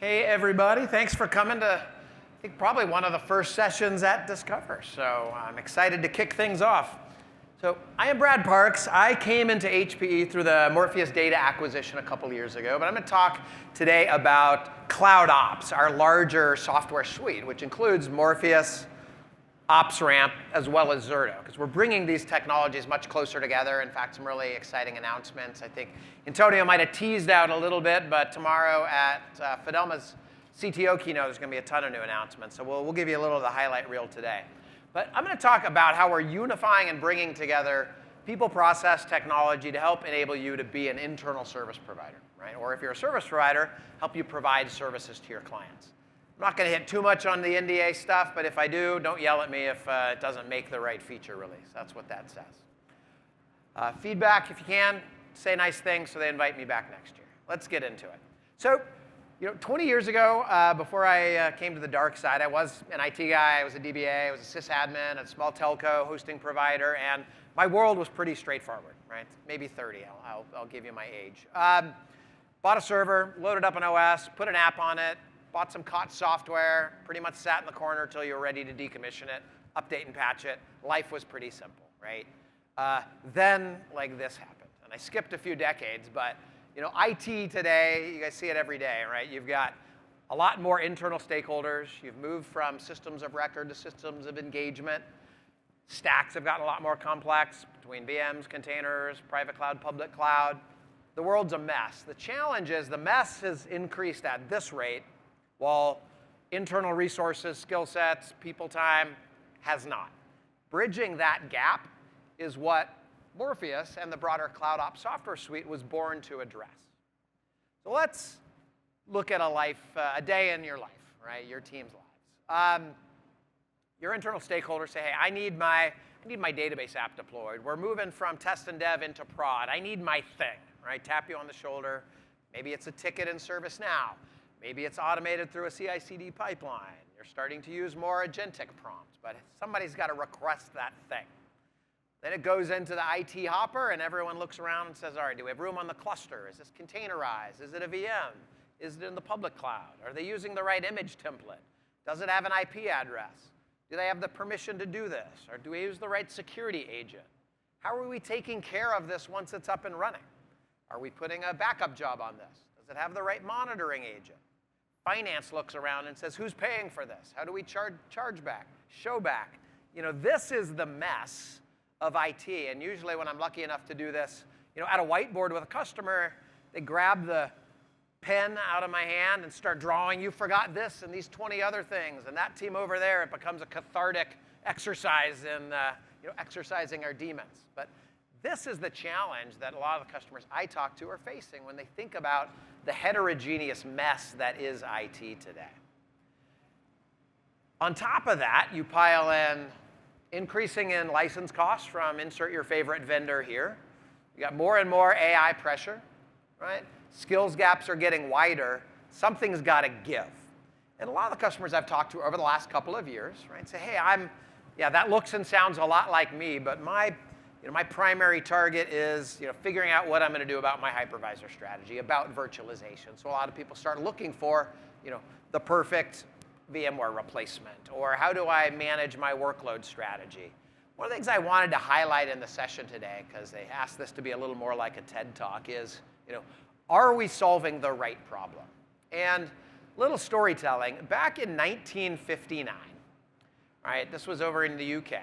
Hey everybody, thanks for coming to, I think, probably one of the first sessions at Discover. So I'm excited to kick things off. So I am Brad Parks. I came into HPE through the Morpheus data acquisition a couple years ago, but I'm going to talk today about CloudOps, our larger software suite, which includes Morpheus, OpsRamp, as well as Zerto, because we're bringing these technologies much closer together. In fact, some really exciting announcements. I think Antonio might have teased out a little bit, but tomorrow at Fidelma's CTO keynote, there's going to be a ton of new announcements. So we'll give you a little of the highlight reel today. But I'm going to talk about how we're unifying and bringing together people, process, technology to help enable you to be an internal service provider, right? Or if you're a service provider, help you provide services to your clients. I'm not going to hit too much on the NDA stuff, but if I do, don't yell at me if it doesn't make the right feature release. That's what that says. Feedback, if you can, say nice things so they invite me back next year. Let's get into it. So, 20 years ago, before I came to the dark side, I was an IT guy, I was a DBA, I was a sysadmin at a small telco hosting provider, and my world was pretty straightforward, right? Maybe 30, I'll give you my age. Bought a server, loaded up an OS, put an app on it, bought some COTS software, pretty much sat in the corner until you were ready to decommission it, update and patch it. Life was pretty simple, right? Then, like this happened. And I skipped a few decades, but IT today, you guys see it every day, right? You've got a lot more internal stakeholders. You've moved from systems of record to systems of engagement. Stacks have gotten a lot more complex between VMs, containers, private cloud, public cloud. The world's a mess. The challenge is the mess has increased at this rate, while internal resources, skill sets, people time has not. Bridging that gap is what Morpheus and the broader CloudOps software suite was born to address. So let's look at a day in your life, right? Your team's lives. Your internal stakeholders say, hey, I need my database app deployed. We're moving from test and dev into prod. I need my thing, right? Tap you on the shoulder. Maybe it's a ticket in ServiceNow. Maybe it's automated through a CI/CD pipeline. You're starting to use more agentic prompts, but somebody's got to request that thing. Then it goes into the IT hopper, and everyone looks around and says, all right, do we have room on the cluster? Is this containerized? Is it a VM? Is it in the public cloud? Are they using the right image template? Does it have an IP address? Do they have the permission to do this? Or do we use the right security agent? How are we taking care of this once it's up and running? Are we putting a backup job on this? Does it have the right monitoring agent? Finance looks around and says, who's paying for this? How do we charge back, show back? This is the mess of IT. And usually when I'm lucky enough to do this, at a whiteboard with a customer, they grab the pen out of my hand and start drawing, you forgot this and these 20 other things. And that team over there, it becomes a cathartic exercise in exercising our demons. But this is the challenge that a lot of the customers I talk to are facing when they think about the heterogeneous mess that is IT today. On top of that, you pile in increasing in license costs from insert your favorite vendor here. You got more and more AI pressure, right? Skills gaps are getting wider. Something's got to give. And a lot of the customers I've talked to over the last couple of years, right, say, hey, that looks and sounds a lot like me, but my primary target is figuring out what I'm going to do about my hypervisor strategy, about virtualization. So a lot of people start looking for the perfect VMware replacement, or how do I manage my workload strategy. One of the things I wanted to highlight in the session today, because they asked this to be a little more like a TED Talk, is are we solving the right problem? And little storytelling. Back in 1959, right, this was over in the UK,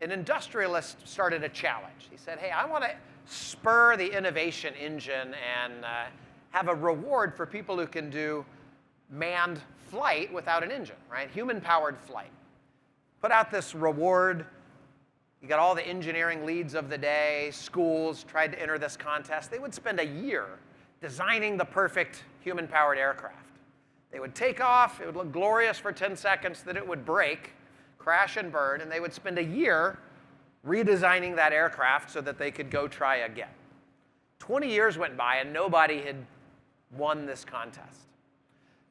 an industrialist started a challenge. He said, hey, I want to spur the innovation engine and have a reward for people who can do manned flight without an engine, right? Human-powered flight. Put out this reward. You got all the engineering leads of the day, schools tried to enter this contest. They would spend a year designing the perfect human-powered aircraft. They would take off. It would look glorious for 10 seconds, then it would break, crash and burn, and they would spend a year redesigning that aircraft so that they could go try again. 20 years went by and nobody had won this contest.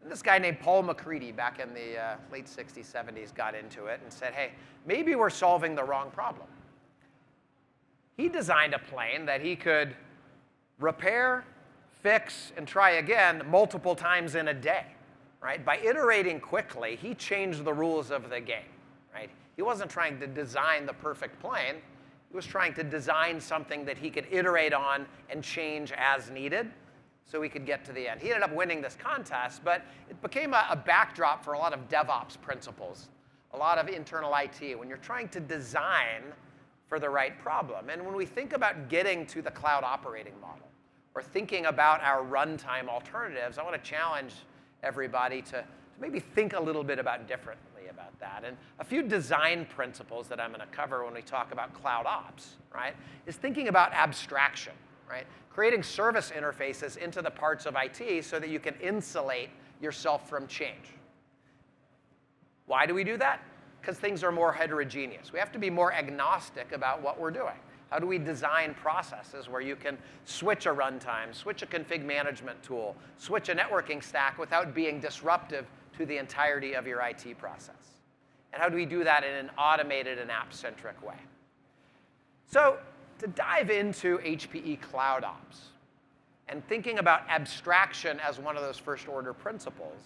And this guy named Paul McCready back in the late 60s, 70s got into it and said, hey, maybe we're solving the wrong problem. He designed a plane that he could repair, fix, and try again multiple times in a day. right? By iterating quickly, he changed the rules of the game, right? He wasn't trying to design the perfect plane. He was trying to design something that he could iterate on and change as needed so he could get to the end. He ended up winning this contest, but it became a backdrop for a lot of DevOps principles, a lot of internal IT, when you're trying to design for the right problem. And when we think about getting to the cloud operating model or thinking about our runtime alternatives, I want to challenge everybody to maybe think a little bit differently about that. And a few design principles that I'm going to cover when we talk about cloud ops, right, is thinking about abstraction, right? Creating service interfaces into the parts of IT so that you can insulate yourself from change. Why do we do that? Because things are more heterogeneous. We have to be more agnostic about what we're doing. How do we design processes where you can switch a runtime, switch a config management tool, switch a networking stack without being disruptive to the entirety of your IT process? And how do we do that in an automated and app-centric way? So to dive into HPE CloudOps and thinking about abstraction as one of those first-order principles,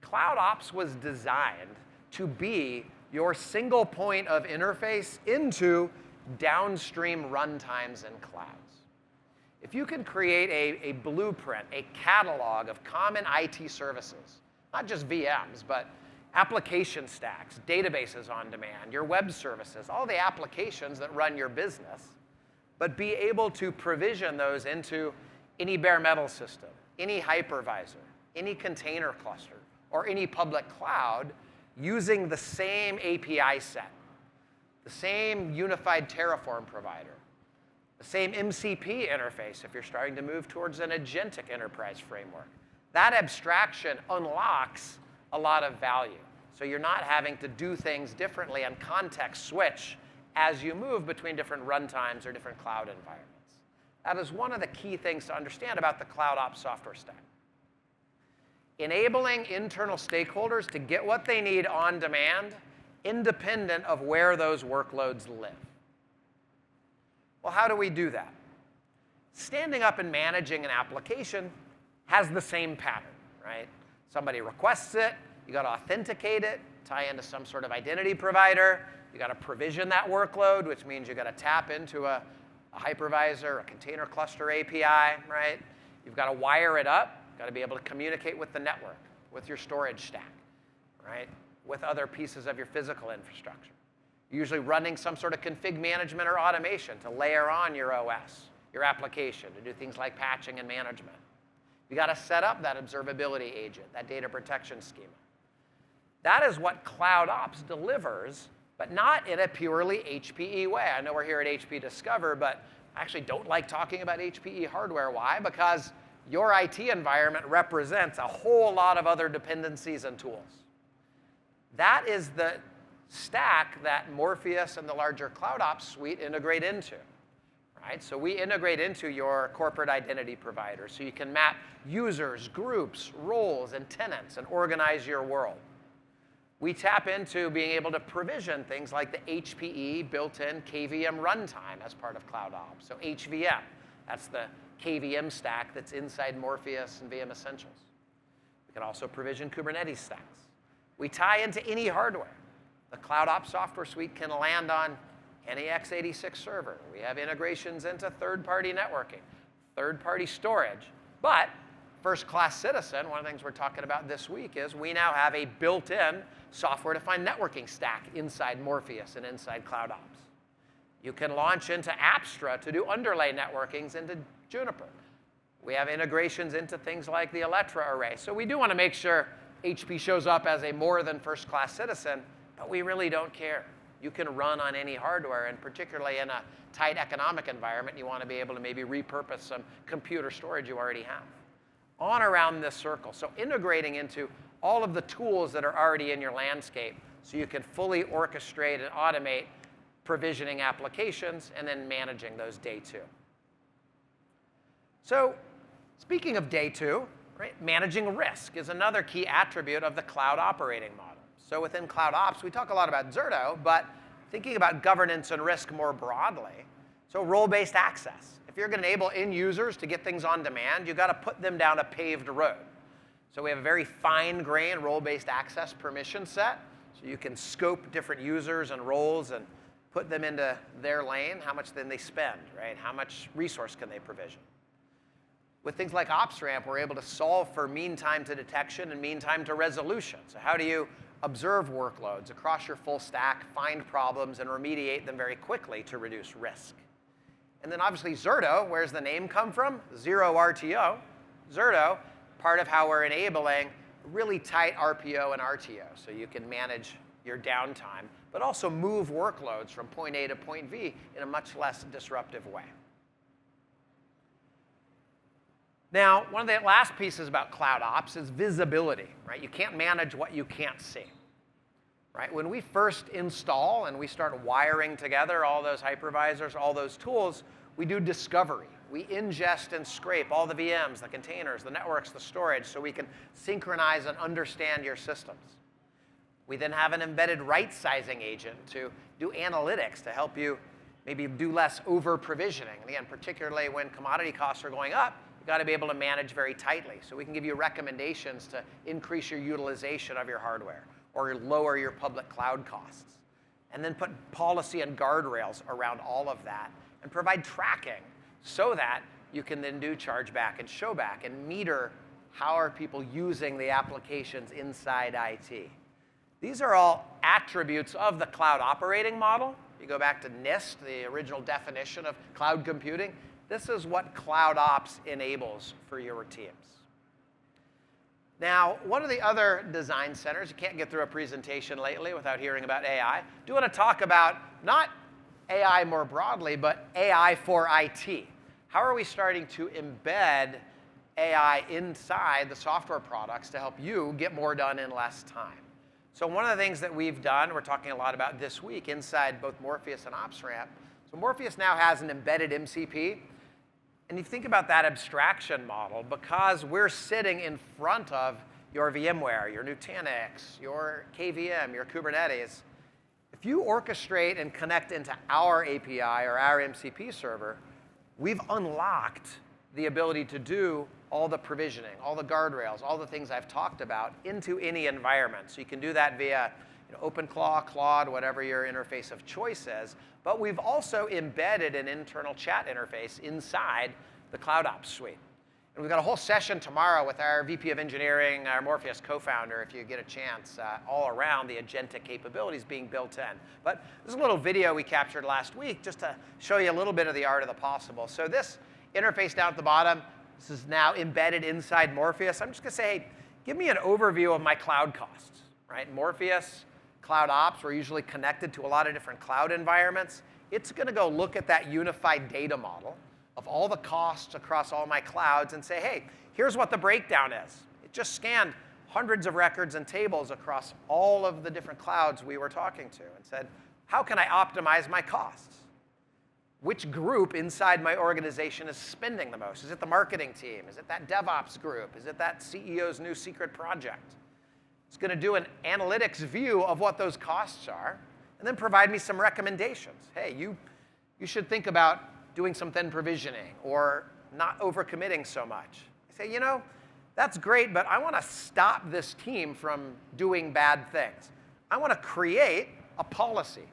CloudOps was designed to be your single point of interface into downstream runtimes and clouds. If you can create a blueprint, a catalog of common IT services, not just VMs, but application stacks, databases on demand, your web services, all the applications that run your business, but be able to provision those into any bare metal system, any hypervisor, any container cluster, or any public cloud using the same API set, the same unified Terraform provider, the same MCP interface if you're starting to move towards an agentic enterprise framework. That abstraction unlocks a lot of value. So you're not having to do things differently and context switch as you move between different runtimes or different cloud environments. That is one of the key things to understand about the CloudOps software stack. Enabling internal stakeholders to get what they need on demand, independent of where those workloads live. Well, how do we do that? Standing up and managing an application has the same pattern, right? Somebody requests it, you got to authenticate it, tie into some sort of identity provider, you got to provision that workload, which means you got to tap into a hypervisor, a container cluster API, right? You've got to wire it up. Got to be able to communicate with the network, with your storage stack, right? With other pieces of your physical infrastructure. You're usually running some sort of config management or automation to layer on your OS, your application, to do things like patching and management. You got to set up that observability agent, that data protection schema. That is what CloudOps delivers, but not in a purely HPE way. I know we're here at HPE Discover, but I actually don't like talking about HPE hardware. Why? Because your IT environment represents a whole lot of other dependencies and tools. That is the stack that Morpheus and the larger CloudOps suite integrate into, right? So we integrate into your corporate identity provider so you can map users, groups, roles, and tenants and organize your world. We tap into being able to provision things like the HPE built-in KVM runtime as part of CloudOps. So HVM, that's the KVM stack that's inside Morpheus and VM Essentials. We can also provision Kubernetes stacks. We tie into any hardware. The CloudOps software suite can land on any x86 server. We have integrations into third-party networking, third-party storage. But first-class citizen, one of the things we're talking about this week is we now have a built-in software-defined networking stack inside Morpheus and inside CloudOps. You can launch into Apstra to do underlay networkings into Juniper. We have integrations into things like the Alletra array. So we do want to make sure HP shows up as a more than first-class citizen, but we really don't care. You can run on any hardware, and particularly in a tight economic environment, you want to be able to maybe repurpose some computer storage you already have. On around this circle. So integrating into all of the tools that are already in your landscape so you can fully orchestrate and automate provisioning applications and then managing those day two. So speaking of day two, right, managing risk is another key attribute of the cloud operating model. So within CloudOps, we talk a lot about Zerto, but thinking about governance and risk more broadly. So role-based access. If you're going to enable end users to get things on demand, you've got to put them down a paved road. So we have a very fine-grained role-based access permission set. So you can scope different users and roles and put them into their lane, how much then they spend, right? How much resource can they provision? With things like OpsRamp, we're able to solve for mean time to detection and mean time to resolution. So how do you observe workloads across your full stack, find problems, and remediate them very quickly to reduce risk? And then obviously Zerto, where's the name come from? Zero RTO. Zerto, part of how we're enabling really tight RPO and RTO, so you can manage your downtime, but also move workloads from point A to point V in a much less disruptive way. Now, one of the last pieces about CloudOps is visibility, right? You can't manage what you can't see, right? When we first install and we start wiring together all those hypervisors, all those tools, we do discovery. We ingest and scrape all the VMs, the containers, the networks, the storage, so we can synchronize and understand your systems. We then have an embedded right-sizing agent to do analytics to help you maybe do less over-provisioning. And again, particularly when commodity costs are going up, you've got to be able to manage very tightly. So we can give you recommendations to increase your utilization of your hardware or lower your public cloud costs. And then put policy and guardrails around all of that and provide tracking so that you can then do chargeback and showback and meter how are people using the applications inside IT. These are all attributes of the cloud operating model. You go back to NIST, the original definition of cloud computing. This is what CloudOps enables for your teams. Now, one of the other design centers, you can't get through a presentation lately without hearing about AI. I do want to talk about not AI more broadly, but AI for IT. How are we starting to embed AI inside the software products to help you get more done in less time? So one of the things that we've done, we're talking a lot about this week inside both Morpheus and OpsRamp. So Morpheus now has an embedded MCP. And you think about that abstraction model, because we're sitting in front of your VMware, your Nutanix, your KVM, your Kubernetes. If you orchestrate and connect into our API or our MCP server, we've unlocked the ability to do all the provisioning, all the guardrails, all the things I've talked about into any environment. So you can do that via OpenClaw, Claude, whatever your interface of choice is. But we've also embedded an internal chat interface inside the CloudOps suite. And we've got a whole session tomorrow with our VP of Engineering, our Morpheus co-founder, if you get a chance, all around the agentic capabilities being built in. But there's a little video we captured last week just to show you a little bit of the art of the possible. So this interface down at the bottom, this is now embedded inside Morpheus. I'm just going to say, hey, give me an overview of my cloud costs, right? Morpheus, CloudOps, we're usually connected to a lot of different cloud environments. It's going to go look at that unified data model of all the costs across all my clouds and say, hey, here's what the breakdown is. It just scanned hundreds of records and tables across all of the different clouds we were talking to and said, how can I optimize my costs? Which group inside my organization is spending the most? Is it the marketing team? Is it that DevOps group? Is it that CEO's new secret project? It's going to do an analytics view of what those costs are and then provide me some recommendations. Hey, you should think about doing some thin provisioning or not overcommitting so much. I say, that's great, but I want to stop this team from doing bad things. I want to create a policy,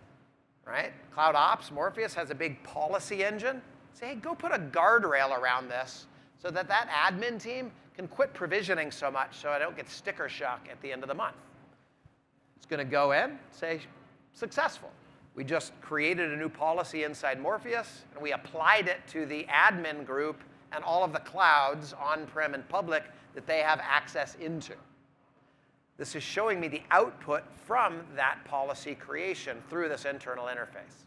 right? CloudOps, Morpheus has a big policy engine. Say, hey, go put a guardrail around this so that that admin team can quit provisioning so much so I don't get sticker shock at the end of the month. It's going to go in, say, successful. We just created a new policy inside Morpheus, and we applied it to the admin group and all of the clouds, on-prem and public, that they have access into. This is showing me the output from that policy creation through this internal interface.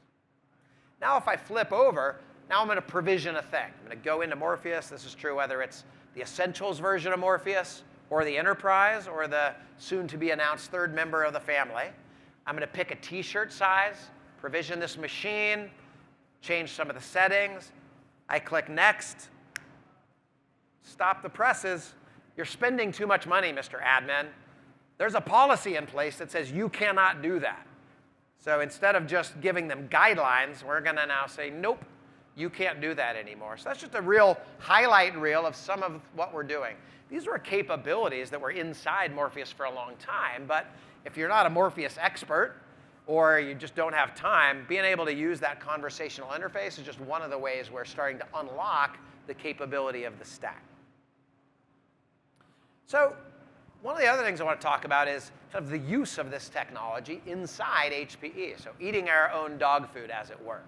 Now if I flip over, now I'm going to provision a thing. I'm going to go into Morpheus. This is true whether it's the Essentials version of Morpheus or the Enterprise or the soon-to-be-announced third member of the family. I'm going to pick a T-shirt size, provision this machine, change some of the settings. I click Next. Stop the presses. You're spending too much money, Mr. Admin. There's a policy in place that says you cannot do that. So instead of just giving them guidelines, we're going to now say, nope, You can't do that anymore. So that's just a real highlight reel of some of what we're doing. These were capabilities that were inside Morpheus for a long time, but if you're not a Morpheus expert or you just don't have time, being able to use that conversational interface is just one of the ways we're starting to unlock the capability of the stack. So one of the other things I want to talk about is kind of the use of this technology inside HPE, so eating our own dog food, as it were.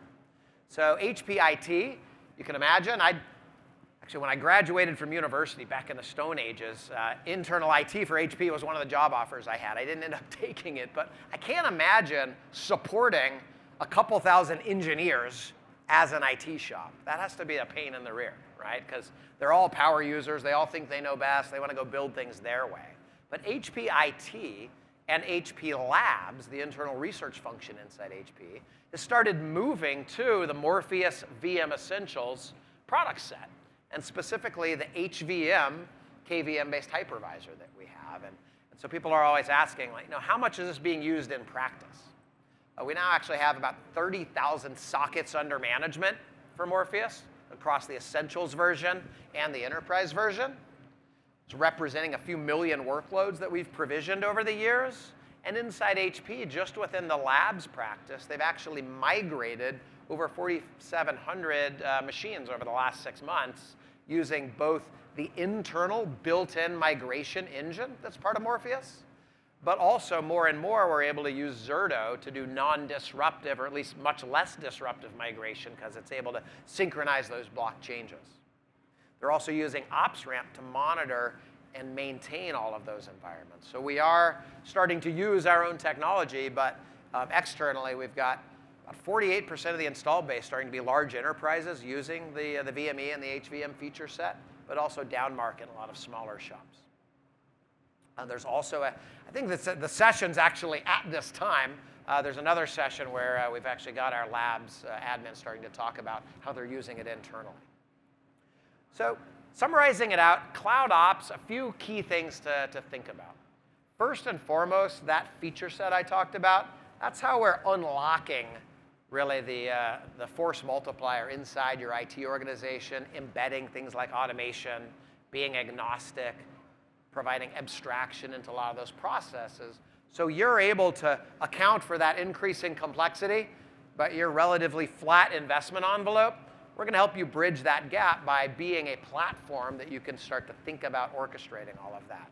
So HPIT, you can imagine, actually, when I graduated from university back in the Stone Ages, internal IT for HP was one of the job offers I had. I didn't end up taking it, but I can't imagine supporting a couple thousand engineers as an IT shop. That has to be a pain in the rear, right? Because they're all power users. They all think they know best. They want to go build things their way. But HPIT and HP Labs, the internal research function inside HP, has started moving to the Morpheus VM Essentials product set, and specifically the HVM, KVM-based hypervisor that we have. And so people are always asking, like, how much is this being used in practice? We now actually have about 30,000 sockets under management for Morpheus across the Essentials version and the Enterprise version. It's representing a few million workloads that we've provisioned over the years. And inside HP, just within the labs practice, they've actually migrated over 4,700 machines over the last 6 months using both the internal built-in migration engine that's part of Morpheus, but also more and more we're able to use Zerto to do non-disruptive, or at least much less disruptive migration, because it's able to synchronize those block changes. They're also using OpsRamp to monitor and maintain all of those environments. So we are starting to use our own technology, but externally we've got about 48% of the installed base starting to be large enterprises using the VME and the HVM feature set, but also down market, a lot of smaller shops. There's also I think the session's actually at this time. There's another session where we've actually got our labs admins starting to talk about how they're using it internally. So summarizing it out, CloudOps, a few key things to think about. First and foremost, that feature set I talked about, that's how we're unlocking really the force multiplier inside your IT organization, embedding things like automation, being agnostic, providing abstraction into a lot of those processes. So you're able to account for that increasing complexity, but your relatively flat investment envelope. We're going to help you bridge that gap by being a platform that you can start to think about orchestrating all of that.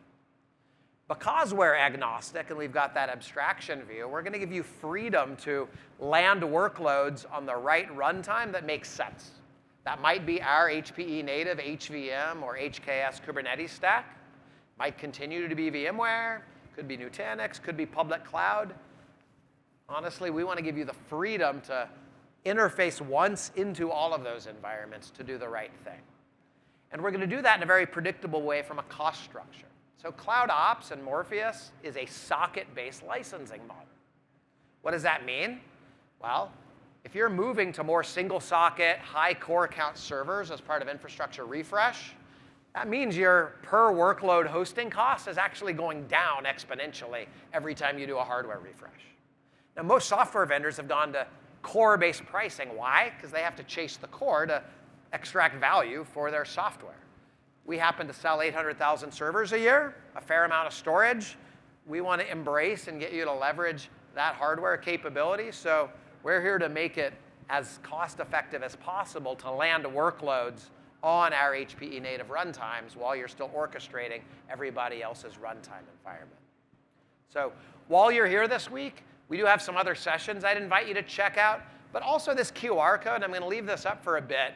Because we're agnostic and we've got that abstraction view, we're going to give you freedom to land workloads on the right runtime that makes sense. That might be our HPE native HVM or HKS Kubernetes stack. Might continue to be VMware, could be Nutanix, could be public cloud. Honestly, we want to give you the freedom to interface once into all of those environments to do the right thing. And we're going to do that in a very predictable way from a cost structure. So CloudOps and Morpheus is a socket-based licensing model. What does that mean? Well, if you're moving to more single-socket, high core count servers as part of infrastructure refresh, that means your per workload hosting cost is actually going down exponentially every time you do a hardware refresh. Now, most software vendors have gone to core-based pricing. Why? Because they have to chase the core to extract value for their software. We happen to sell 800,000 servers a year, a fair amount of storage. We want to embrace and get you to leverage that hardware capability. So we're here to make it as cost-effective as possible to land workloads on our HPE native runtimes while you're still orchestrating everybody else's runtime environment. So while you're here this week, we do have some other sessions I'd invite you to check out, but also this QR code. I'm going to leave this up for a bit.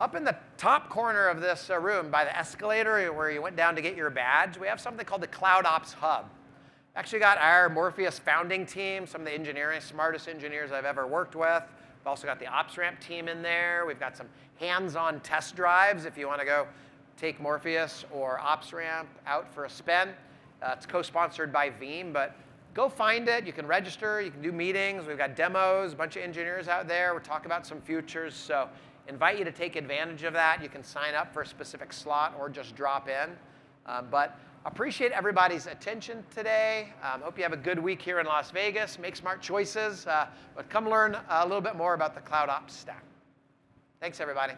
Up in the top corner of this room by the escalator where you went down to get your badge, we have something called the CloudOps Hub. Actually got our Morpheus founding team, some of the smartest engineers I've ever worked with. We've also got the OpsRamp team in there. We've got some hands-on test drives if you want to go take Morpheus or OpsRamp out for a spin. It's co-sponsored by Veeam, but go find it. You can register. You can do meetings. We've got demos, a bunch of engineers out there. We're talking about some futures. So invite you to take advantage of that. You can sign up for a specific slot or just drop in. But appreciate everybody's attention today. Hope you have a good week here in Las Vegas. Make smart choices. But come learn a little bit more about the CloudOps stack. Thanks, everybody.